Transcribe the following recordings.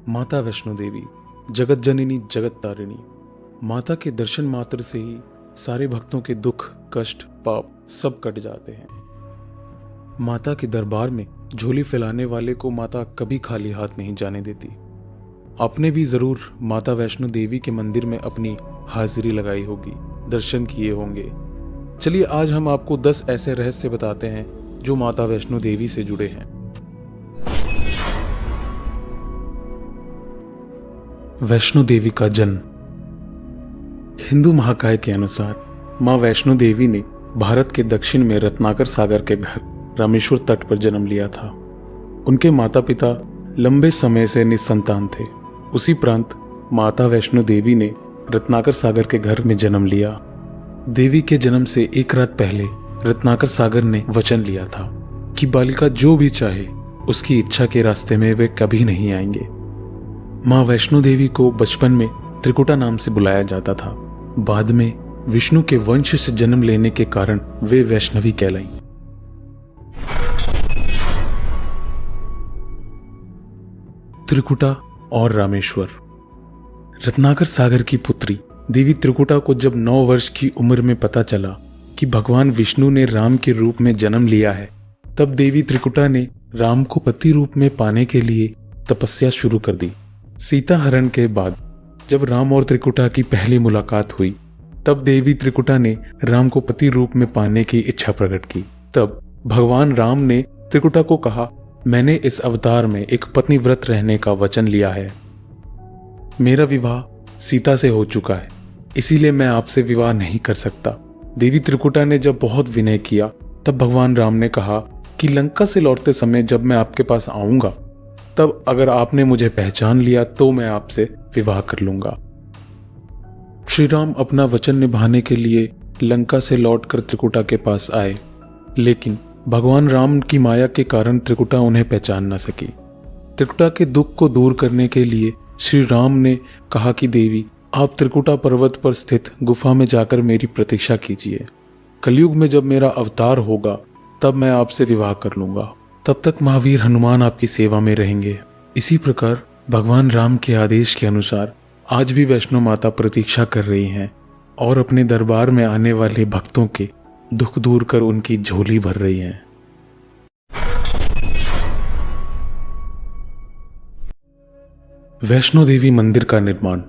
माता वैष्णो देवी, जगत जननी जगत तारिणी। माता के दर्शन मात्र से ही सारे भक्तों के दुख, कष्ट, पाप सब कट जाते हैं। माता के दरबार में झोली फैलाने वाले को माता कभी खाली हाथ नहीं जाने देती। आपने भी जरूर माता वैष्णो देवी के मंदिर में अपनी हाजिरी लगाई होगी, दर्शन किए होंगे। चलिए आज हम आपको 10 ऐसे रहस्य बताते हैं जो माता वैष्णो देवी से जुड़े हैं। वैष्णो देवी का जन्म। हिंदू महाकाय के अनुसार मां वैष्णो देवी ने भारत के दक्षिण में रत्नाकर सागर के घर रामेश्वर तट पर जन्म लिया था। उनके माता पिता लंबे समय से निसंतान थे। उसी प्रांत माता वैष्णो देवी ने रत्नाकर सागर के घर में जन्म लिया। देवी के जन्म से एक रात पहले रत्नाकर सागर ने वचन लिया था कि बालिका जो भी चाहे उसकी इच्छा के रास्ते में वे कभी नहीं आएंगे। मां वैष्णो देवी को बचपन में त्रिकुटा नाम से बुलाया जाता था। बाद में विष्णु के वंश से जन्म लेने के कारण वे वैष्णवी कहलाईं। त्रिकुटा और रामेश्वर। रत्नाकर सागर की पुत्री देवी त्रिकुटा को जब 9 वर्ष की उम्र में पता चला कि भगवान विष्णु ने राम के रूप में जन्म लिया है, तब देवी त्रिकुटा ने राम को पति रूप में पाने के लिए तपस्या शुरू कर दी। सीता हरण के बाद जब राम और त्रिकुटा की पहली मुलाकात हुई, तब देवी त्रिकुटा ने राम को पति रूप में पाने की इच्छा प्रकट की। तब भगवान राम ने त्रिकुटा को कहा, मैंने इस अवतार में एक पत्नी व्रत रहने का वचन लिया है। मेरा विवाह सीता से हो चुका है, इसीलिए मैं आपसे विवाह नहीं कर सकता। देवी त्रिकुटा ने जब बहुत विनय किया, तब भगवान राम ने कहा कि लंका से लौटते समय जब मैं आपके पास आऊंगा, तब अगर आपने मुझे पहचान लिया तो मैं आपसे विवाह कर लूंगा। श्री राम अपना वचन निभाने के लिए लंका से लौटकर त्रिकुटा के पास आए, लेकिन भगवान राम की माया के कारण त्रिकुटा उन्हें पहचान न सकी। त्रिकुटा के दुख को दूर करने के लिए श्री राम ने कहा कि देवी, आप त्रिकुटा पर्वत पर स्थित गुफा में जाकर मेरी प्रतीक्षा कीजिए। कलयुग में जब मेरा अवतार होगा तब मैं आपसे विवाह कर लूंगा। तब तक महावीर हनुमान आपकी सेवा में रहेंगे। इसी प्रकार भगवान राम के आदेश के अनुसार आज भी वैष्णो माता प्रतीक्षा कर रही हैं और अपने दरबार में आने वाले भक्तों के दुख दूर कर उनकी झोली भर रही हैं। वैष्णो देवी मंदिर का निर्माण।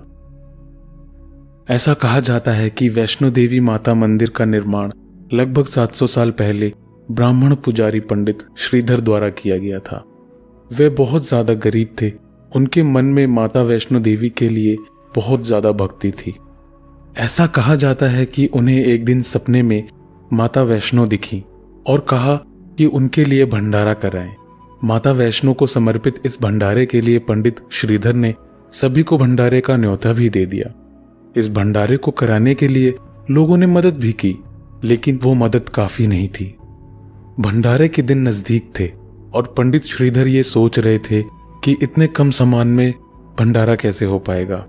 ऐसा कहा जाता है कि वैष्णो देवी माता मंदिर का निर्माण लगभग 700 साल पहले ब्राह्मण पुजारी पंडित श्रीधर द्वारा किया गया था। वे बहुत ज्यादा गरीब थे। उनके मन में माता वैष्णो देवी के लिए बहुत ज्यादा भक्ति थी। ऐसा कहा जाता है कि उन्हें एक दिन सपने में माता वैष्णो दिखी और कहा कि उनके लिए भंडारा कराएं। माता वैष्णो को समर्पित इस भंडारे के लिए पंडित श्रीधर ने सभी को भंडारे का न्योता भी दे दिया। इस भंडारे को कराने के लिए लोगों ने मदद भी की, लेकिन वो मदद काफी नहीं थी। भंडारे के दिन नजदीक थे और पंडित श्रीधर ये सोच रहे थे कि इतने कम सामान में भंडारा कैसे हो पाएगा।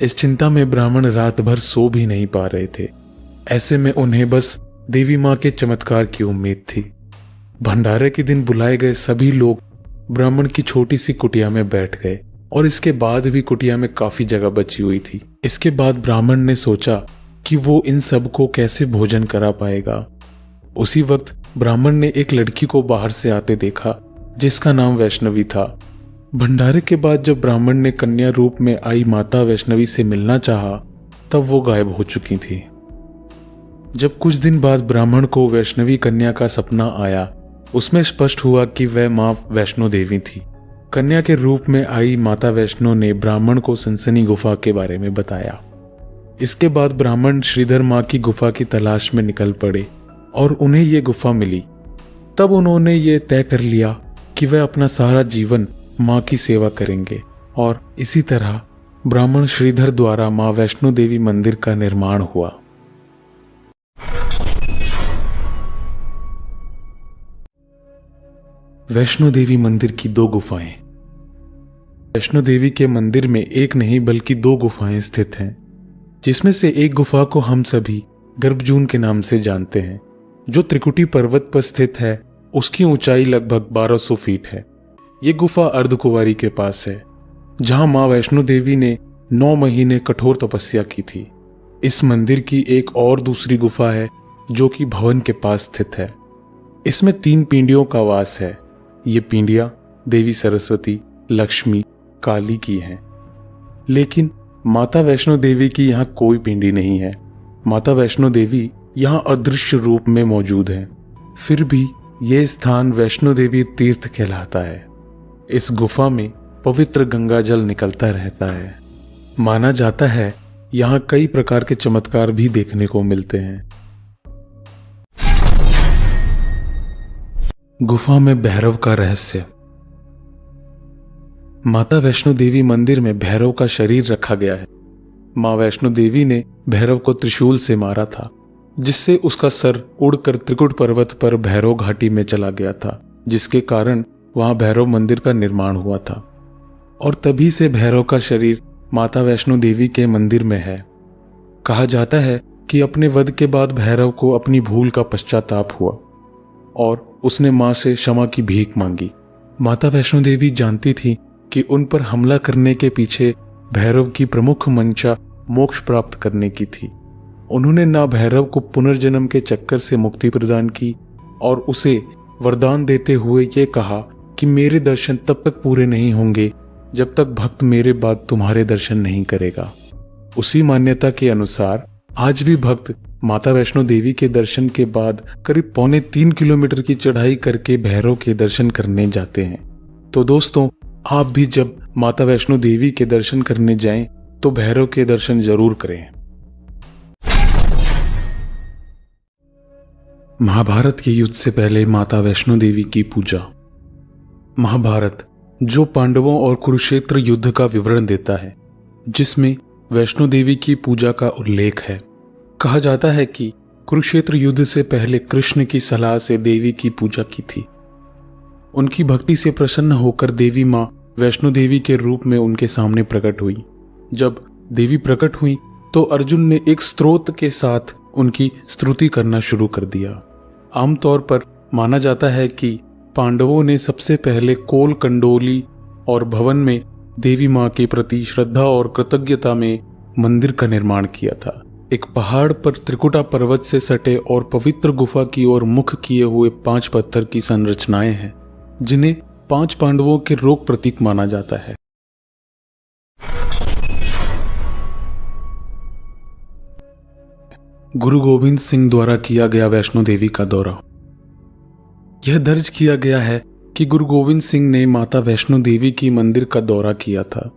इस चिंता में ब्राह्मण रात भर सो भी नहीं पा रहे थे। ऐसे में उन्हें बस देवी मां के चमत्कार की उम्मीद थी। भंडारे के दिन बुलाए गए सभी लोग ब्राह्मण की छोटी सी कुटिया में बैठ गए और इसके बाद भी कुटिया में काफी जगह बची हुई थी। इसके बाद ब्राह्मण ने सोचा कि वो इन सबको कैसे भोजन करा पाएगा। उसी वक्त ब्राह्मण ने एक लड़की को बाहर से आते देखा जिसका नाम वैष्णवी था। भंडारे के बाद जब ब्राह्मण ने कन्या रूप में आई माता वैष्णवी से मिलना चाहा, तब वो गायब हो चुकी थी। जब कुछ दिन बाद ब्राह्मण को वैष्णवी कन्या का सपना आया, उसमें स्पष्ट हुआ कि वह मां वैष्णो देवी थी। कन्या के रूप में आई माता वैष्णो ने ब्राह्मण को सनसनी गुफा के बारे में बताया। इसके बाद ब्राह्मण श्रीधर मां की गुफा की तलाश में निकल पड़े और उन्हें ये गुफा मिली। तब उन्होंने ये तय कर लिया कि वह अपना सारा जीवन मां की सेवा करेंगे और इसी तरह ब्राह्मण श्रीधर द्वारा मां वैष्णो देवी मंदिर का निर्माण हुआ। वैष्णो देवी मंदिर की 2 गुफाएं। वैष्णो देवी के मंदिर में एक नहीं बल्कि 2 गुफाएं स्थित हैं, जिसमें से एक गुफा को हम सभी गर्भजून के नाम से जानते हैं, जो त्रिकुटी पर्वत पर स्थित है। उसकी ऊंचाई लगभग 1200 फीट है। ये गुफा अर्धकुंवारी के पास है। जहां मां वैष्णो देवी ने 9 महीने कठोर तपस्या की थी। इस मंदिर की एक और दूसरी गुफा है जो कि भवन के पास स्थित है। इसमें 3 पिंडियों का वास है। ये पिंडियां देवी सरस्वती, लक्ष्मी, काली की हैं। लेकिन माता वैष्णो देवी की यहाँ कोई पिंडी नहीं है। माता वैष्णो देवी यहाँ अदृश्य रूप में मौजूद है। फिर भी यह स्थान वैष्णो देवी तीर्थ कहलाता है। इस गुफा में पवित्र गंगा जल निकलता रहता है। माना जाता है यहाँ कई प्रकार के चमत्कार भी देखने को मिलते हैं। गुफा में भैरव का रहस्य। माता वैष्णो देवी मंदिर में भैरव का शरीर रखा गया है। मां वैष्णो देवी ने भैरव को त्रिशूल से मारा था, जिससे उसका सर उड़कर त्रिकुट पर्वत पर भैरव घाटी में चला गया था, जिसके कारण वहां भैरव मंदिर का निर्माण हुआ था। और तभी से भैरव का शरीर माता वैष्णो देवी के मंदिर में है। कहा जाता है कि अपने वध के बाद भैरव को अपनी भूल का पश्चाताप हुआ और उसने मां से क्षमा की भीख मांगी। माता वैष्णो देवी जानती थी कि उन पर हमला करने के पीछे भैरव की प्रमुख मंशा मोक्ष प्राप्त करने की थी। उन्होंने ना भैरव को पुनर्जन्म के चक्कर से मुक्ति प्रदान की और उसे वरदान देते हुए ये कहा कि मेरे दर्शन तब तक पूरे नहीं होंगे जब तक भक्त मेरे बाद तुम्हारे दर्शन नहीं करेगा। उसी मान्यता के अनुसार आज भी भक्त माता वैष्णो देवी के दर्शन के बाद करीब 2.25 किलोमीटर की चढ़ाई करके भैरव के दर्शन करने जाते हैं। तो दोस्तों, आप भी जब माता वैष्णो देवी के दर्शन करने जाएं तो भैरव के दर्शन जरूर करें। महाभारत के युद्ध से पहले माता वैष्णो देवी की पूजा। महाभारत जो पांडवों और कुरुक्षेत्र युद्ध का विवरण देता है, जिसमें वैष्णो देवी की पूजा का उल्लेख है। कहा जाता है कि कुरुक्षेत्र युद्ध से पहले कृष्ण की सलाह से देवी की पूजा की थी। उनकी भक्ति से प्रसन्न होकर देवी मां वैष्णो देवी के रूप में उनके सामने प्रकट हुई। जब देवी प्रकट हुई तो अर्जुन ने एक स्तोत्र के साथ उनकी स्तुति करना शुरू कर दिया। आमतौर पर माना जाता है कि पांडवों ने सबसे पहले कोल कंडोली और भवन में देवी मां के प्रति श्रद्धा और कृतज्ञता में मंदिर का निर्माण किया था। एक पहाड़ पर त्रिकुटा पर्वत से सटे और पवित्र गुफा की ओर मुख किए हुए 5 पत्थर की संरचनाएं हैं, जिन्हें 5 पांडवों के रोग प्रतीक माना जाता है। गुरु गोविंद सिंह द्वारा किया गया वैष्णो देवी का दौरा। यह दर्ज किया गया है कि गुरु गोविंद सिंह ने माता वैष्णो देवी की मंदिर का दौरा किया था।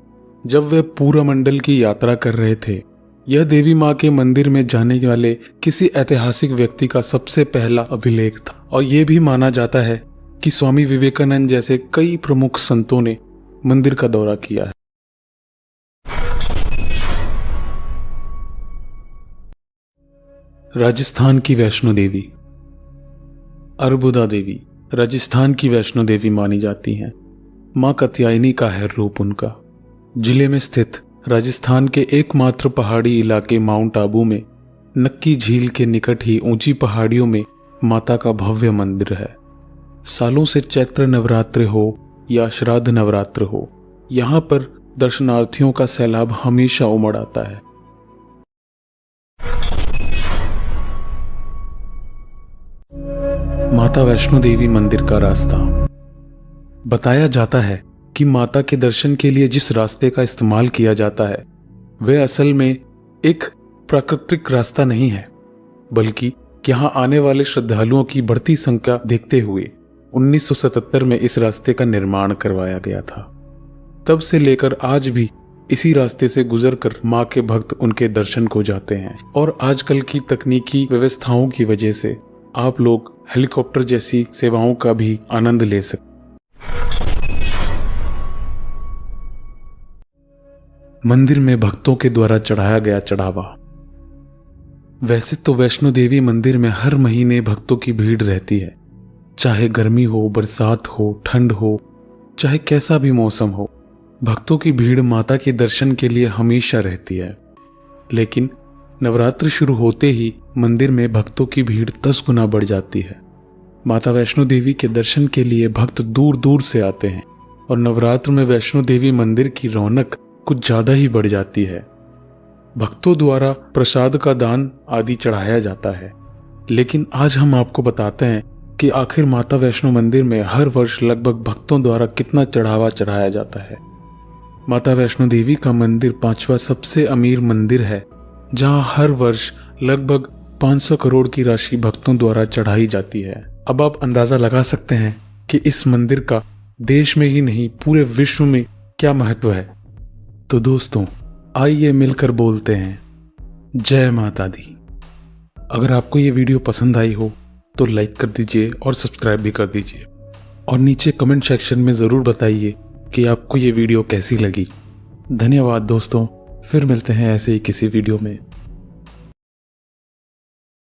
जब वे पूरा मंडल की यात्रा कर रहे थे, यह देवी मां के मंदिर में जाने वाले किसी ऐतिहासिक व्यक्ति का सबसे पहला अभिलेख था। और यह भी माना जाता है कि स्वामी विवेकानंद जैसे कई प्रमुख संतों ने मंदिर का दौरा किया है। राजस्थान की वैष्णो देवी। अर्बुदा देवी राजस्थान की वैष्णो देवी मानी जाती हैं। मां कात्यायनी का है रूप उनका। जिले में स्थित राजस्थान के एकमात्र पहाड़ी इलाके माउंट आबू में नक्की झील के निकट ही ऊंची पहाड़ियों में माता का भव्य मंदिर है। सालों से चैत्र नवरात्र हो या श्राद्ध नवरात्र हो, यहाँ पर दर्शनार्थियों का सैलाब हमेशा उमड़ आता है। माता वैष्णो देवी मंदिर का रास्ता। बताया जाता है कि माता के दर्शन के लिए जिस रास्ते का इस्तेमाल किया जाता है वह असल में एक प्राकृतिक रास्ता नहीं है, बल्कि यहाँ आने वाले श्रद्धालुओं की बढ़ती संख्या देखते हुए 1977 में इस रास्ते का निर्माण करवाया गया था। तब से लेकर आज भी इसी रास्ते से गुजरकर मां के भक्त उनके दर्शन को जाते हैं। और आजकल की तकनीकी व्यवस्थाओं की वजह से आप लोग हेलीकॉप्टर जैसी सेवाओं का भी आनंद ले सकते। मंदिर में भक्तों के द्वारा चढ़ाया गया चढ़ावा। वैसे तो वैष्णो देवी मंदिर में हर महीने भक्तों की भीड़ रहती है, चाहे गर्मी हो, बरसात हो, ठंड हो, चाहे कैसा भी मौसम हो। भक्तों की भीड़ माता के दर्शन के लिए हमेशा रहती है। लेकिन नवरात्र शुरू होते ही मंदिर में भक्तों की भीड़ 10 गुना बढ़ जाती है। माता वैष्णो देवी के दर्शन के लिए भक्त दूर दूर से आते हैं और नवरात्र में वैष्णो देवी मंदिर की रौनक कुछ ज्यादा ही बढ़ जाती है। भक्तों द्वारा प्रसाद का दान आदि चढ़ाया जाता है। लेकिन आज हम आपको बताते हैं कि आखिर माता वैष्णो मंदिर में हर वर्ष लगभग भक्तों द्वारा कितना चढ़ावा चढ़ाया जाता है। माता वैष्णो देवी का मंदिर 5वां सबसे अमीर मंदिर है, जहां हर वर्ष लगभग 500 करोड़ की राशि भक्तों द्वारा चढ़ाई जाती है। अब आप अंदाजा लगा सकते हैं कि इस मंदिर का देश में ही नहीं पूरे विश्व में क्या महत्व है। तो दोस्तों, आइए मिलकर बोलते हैं जय माता दी। अगर आपको ये वीडियो पसंद आई हो तो लाइक कर दीजिए और सब्सक्राइब भी कर दीजिए, और नीचे कमेंट सेक्शन में ज़रूर बताइए कि आपको ये वीडियो कैसी लगी। धन्यवाद दोस्तों, फिर मिलते हैं ऐसे ही किसी वीडियो में।